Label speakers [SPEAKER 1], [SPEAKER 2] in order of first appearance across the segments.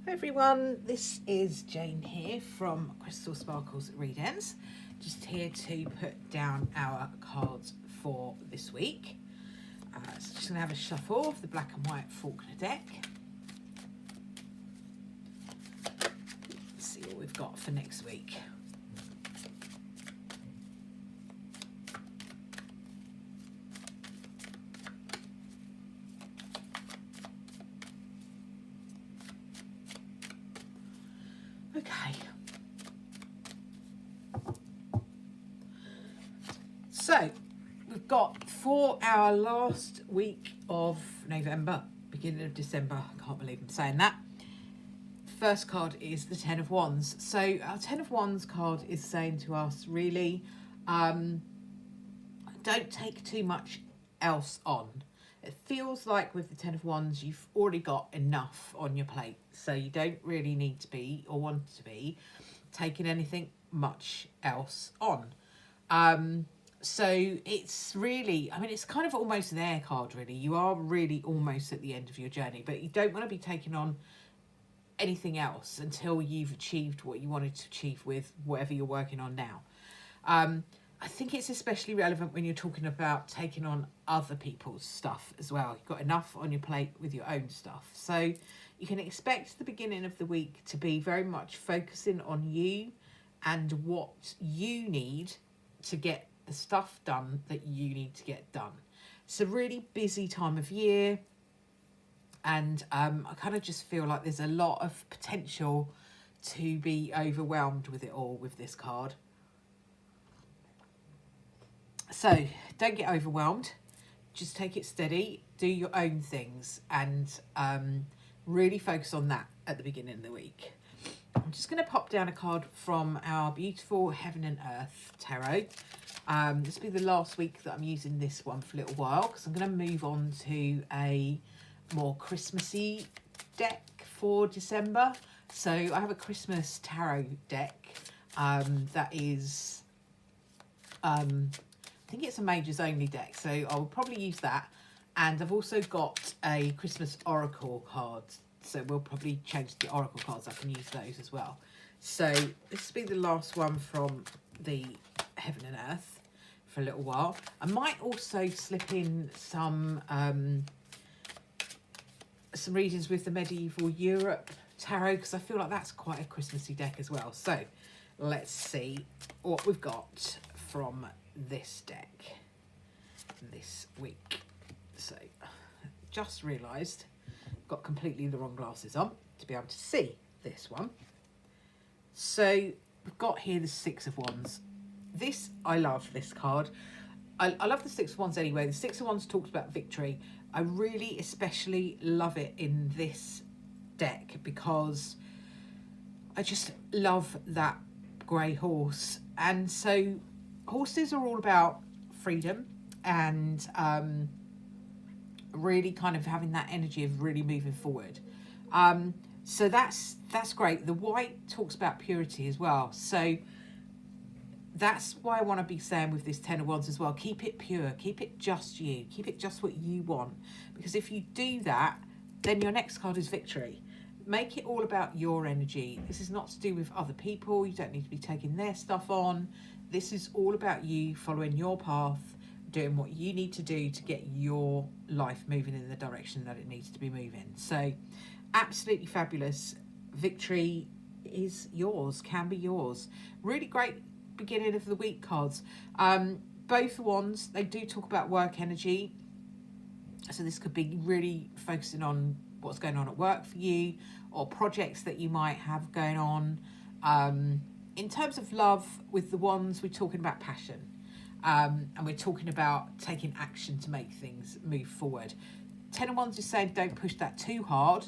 [SPEAKER 1] Hi everyone, this is Jane here from Crystal Sparkles Readings. Just here to put down our cards for this week. So just going to have a shuffle of the black and white Faulkner deck. Let's see what we've got for next week. Okay. So we've got for our last week of November, beginning of December, I can't believe I'm saying that. First card is the Ten of Wands. So our Ten of Wands card is saying to us, really, don't take too much else on. It feels like with the Ten of Wands, you've already got enough on your plate. So you don't really need to be, or want to be, taking anything much else on. So it's really, I mean, it's kind of almost their card, really. You are really almost at the end of your journey, but you don't want to be taking on anything else until you've achieved what you wanted to achieve with whatever you're working on now. I think it's especially relevant when you're talking about taking on other people's stuff as well. You've got enough on your plate with your own stuff. So you can expect the beginning of the week to be very much focusing on you and what you need to get the stuff done that you need to get done. It's a really busy time of year. And I kind of just feel like there's a lot of potential to be overwhelmed with it all with this card. So don't get overwhelmed. Just take it steady. Do your own things and really focus on that at the beginning of the week. I'm just going to pop down a card from our beautiful Heaven and Earth Tarot. This will be the last week that I'm using this one for a little while because I'm going to move on to a more Christmassy deck for December. So I have a Christmas tarot deck that is I think it's a majors only deck, so I'll probably use that. And I've also got a Christmas oracle card, so we'll probably change the oracle cards. I can use those as well. So this will be the last one from the Heaven and Earth for a little while. I might also slip in some readings with the Medieval Europe Tarot because I feel like that's quite a Christmassy deck as well. So let's see what we've got from this deck this week. So just realised I've got completely the wrong glasses on to be able to see this one. So we've got here the Six of Wands. This, I love this card. I love the Six of Wands anyway. The Six of Wands talks about victory. I really especially love it in this deck because I just love that grey horse. And so horses are all about freedom and really kind of having that energy of really moving forward. So that's great. The white talks about purity as well. So that's why I want to be saying with this Ten of Wands as well, keep it pure, keep it just you, keep it just what you want. Because if you do that, then your next card is victory. Make it all about your energy. This is not to do with other people. You don't need to be taking their stuff on. This is all about you following your path, doing what you need to do to get your life moving in the direction that it needs to be moving. So absolutely fabulous. Victory is yours, can be yours. Really great beginning of the week cards. Both ones, they do talk about work energy. So this could be really focusing on what's going on at work for you or projects that you might have going on. In terms of love, with the Wands, we're talking about passion. And we're talking about taking action to make things move forward. Ten of Wands is saying don't push that too hard,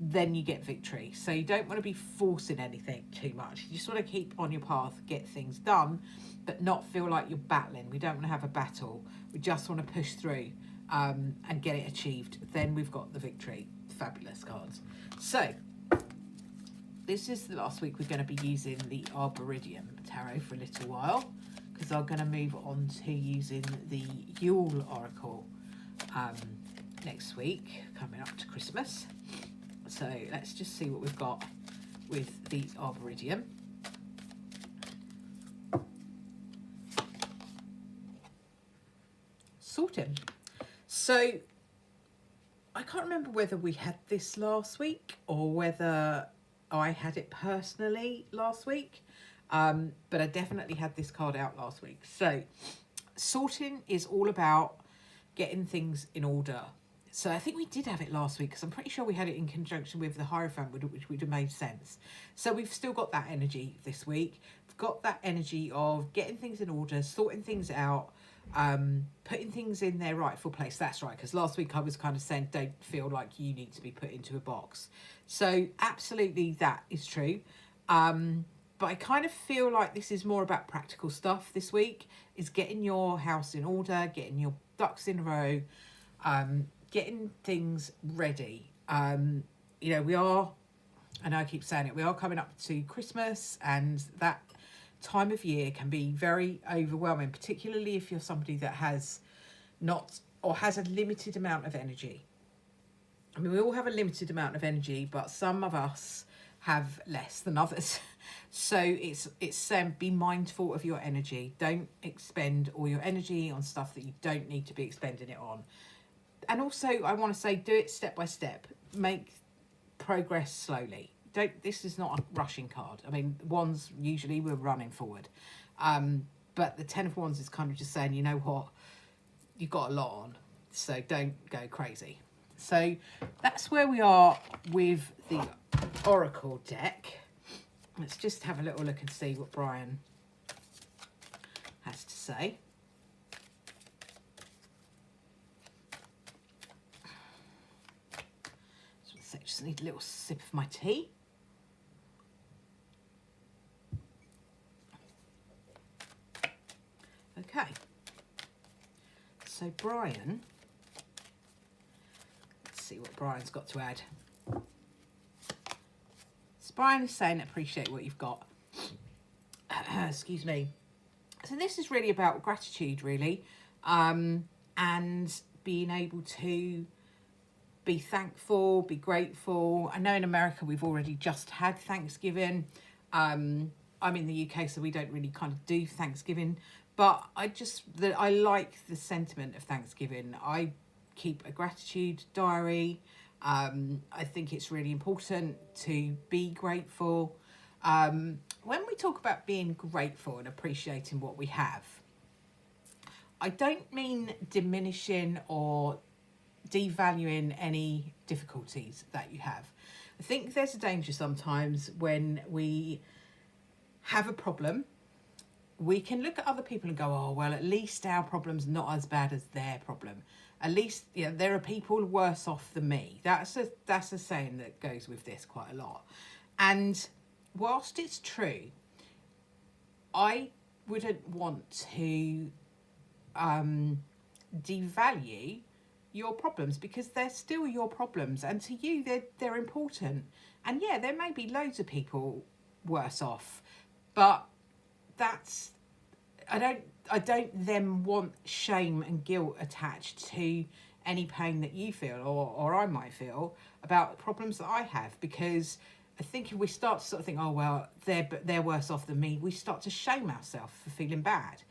[SPEAKER 1] then you get victory. So you don't want to be forcing anything too much. You just want to keep on your path, get things done, but not feel like you're battling. We don't want to have a battle. We just want to push through and get it achieved. Then we've got the victory. Fabulous cards. So this is the last week we're going to be using the Arboretum Tarot for a little while because I'm going to move on to using the Yule Oracle next week, coming up to Christmas. So let's just see what we've got with the Arboretum. Sorting. So I can't remember whether we had this last week or whether I had it personally last week, but I definitely had this card out last week. So sorting is all about getting things in order. So I think we did have it last week because I'm pretty sure we had it in conjunction with the Hierophant, which would have made sense. So we've still got that energy this week. We've got that energy of getting things in order, sorting things out, putting things in their rightful place. That's right, because last week I was kind of saying don't feel like you need to be put into a box. So absolutely that is true. But I kind of feel like this is more about practical stuff this week, is getting your house in order, getting your ducks in a row, getting things ready. You know, we are, and I keep saying it, we are coming up to Christmas, and that time of year can be very overwhelming, particularly if you're somebody that has not or has a limited amount of energy. I mean, we all have a limited amount of energy, but some of us have less than others. So it's saying be mindful of your energy. Don't expend all your energy on stuff that you don't need to be expending it on. And also, I want to say, do it step by step. Make progress slowly. This is not a rushing card. I mean, wands, usually we're running forward. But the Ten of Wands is kind of just saying, you know what, you've got a lot on, so don't go crazy. So that's where we are with the Oracle deck. Let's just have a little look and see what Brian has to say. Just need a little sip of my tea. Okay. So Brian, let's see what Brian's got to add. So Brian is saying, appreciate what you've got. Excuse me. So this is really about gratitude, really, and being able to be thankful, be grateful. I know in America we've already just had Thanksgiving. I'm in the UK, so we don't really kind of do Thanksgiving. But I like the sentiment of Thanksgiving. I keep a gratitude diary. I think it's really important to be grateful. When we talk about being grateful and appreciating what we have, I don't mean diminishing or devaluing any difficulties that you have. I think there's a danger sometimes when we have a problem, we can look at other people and go, oh, well, at least our problem's not as bad as their problem. At least, you know, there are people worse off than me. That's a saying that goes with this quite a lot. And whilst it's true, I wouldn't want to devalue your problems, because they're still your problems, and to you they're important. And yeah, there may be loads of people worse off, but that's I don't then want shame and guilt attached to any pain that you feel or I might feel about problems that I have, because I think if we start to sort of think, oh well, they're worse off than me, we start to shame ourselves for feeling bad.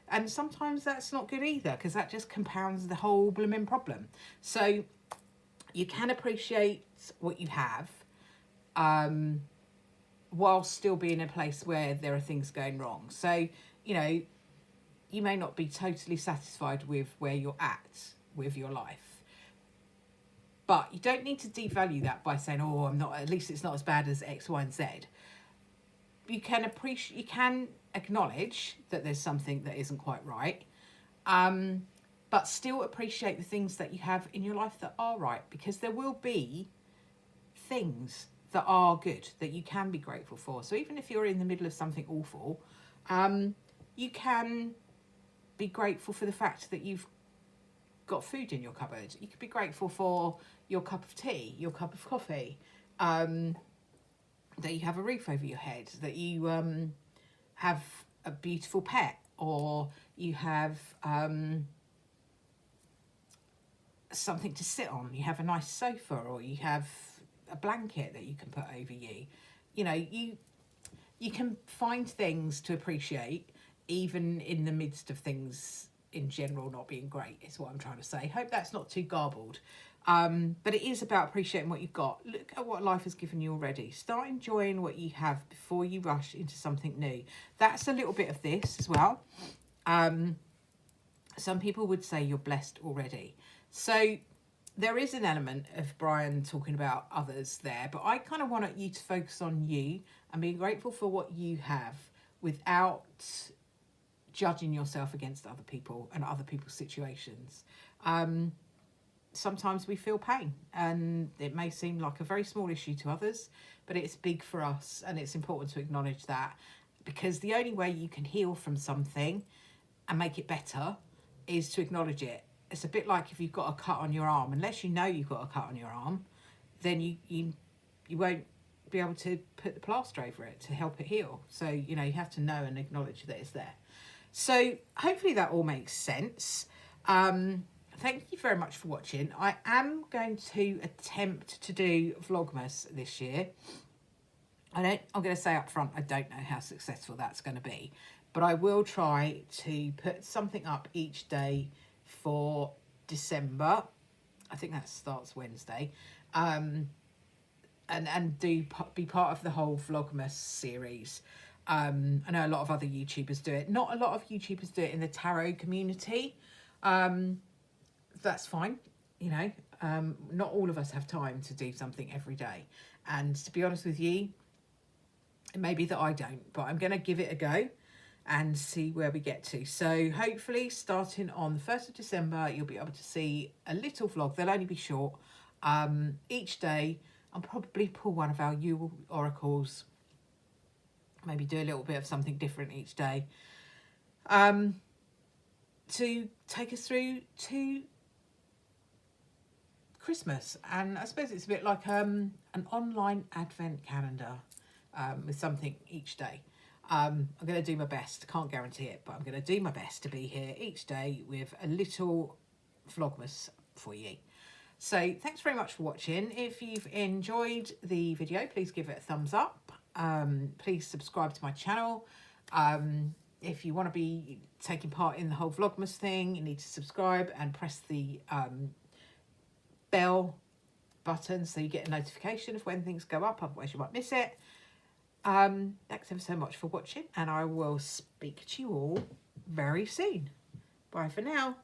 [SPEAKER 1] And sometimes that's not good either, because that just compounds the whole blooming problem. So you can appreciate what you have, while still being in a place where there are things going wrong. So, you know, you may not be totally satisfied with where you're at with your life, but you don't need to devalue that by saying, oh, at least it's not as bad as X, Y, and Z. You can acknowledge that there's something that isn't quite right, but still appreciate the things that you have in your life that are right, because there will be things that are good that you can be grateful for. So even if you're in the middle of something awful, you can be grateful for the fact that you've got food in your cupboard. You could be grateful for your cup of tea, your cup of coffee, that you have a roof over your head, that you have a beautiful pet, or you have something to sit on, you have a nice sofa, or you have a blanket that you can put over you. You know, you can find things to appreciate even in the midst of things in general not being great, is what I'm trying to say. Hope that's not too garbled. But it is about appreciating what you've got. Look at what life has given you already. Start enjoying what you have before you rush into something new. That's a little bit of this as well. Some people would say you're blessed already. So there is an element of Brian talking about others there, but I kind of want you to focus on you and be grateful for what you have without judging yourself against other people and other people's situations. Sometimes we feel pain, and it may seem like a very small issue to others, but it's big for us, and it's important to acknowledge that, because the only way you can heal from something and make it better is to acknowledge it. It's a bit like if you've got a cut on your arm. Unless you know you've got a cut on your arm, then you won't be able to put the plaster over it to help it heal. So, you know, you have to know and acknowledge that it's there. So hopefully that all makes sense. Thank you very much for watching. I am going to attempt to do Vlogmas this year. I'm going to say up front, I don't know how successful that's going to be, but I will try to put something up each day for December. I think that starts Wednesday. And be part of the whole Vlogmas series. I know a lot of other YouTubers do it. Not a lot of YouTubers do it in the tarot community. That's fine, you know. Not all of us have time to do something every day. And to be honest with you, it may be that I don't, but I'm going to give it a go and see where we get to. So hopefully starting on the 1st of December, you'll be able to see a little vlog. They'll only be short. Each day, I'll probably pull one of our Yule oracles, maybe do a little bit of something different each day, to take us through to Christmas. And I suppose it's a bit like an online advent calendar, with something each day. I'm going to do my best. Can't guarantee it, but I'm going to do my best to be here each day with a little Vlogmas for you. So thanks very much for watching. If you've enjoyed the video, please give it a thumbs up. Please subscribe to my channel. If you want to be taking part in the whole Vlogmas thing, you need to subscribe and press the bell button so you get a notification of when things go up, otherwise you might miss it. Thanks ever so much for watching, and I will speak to you all very soon. Bye for now.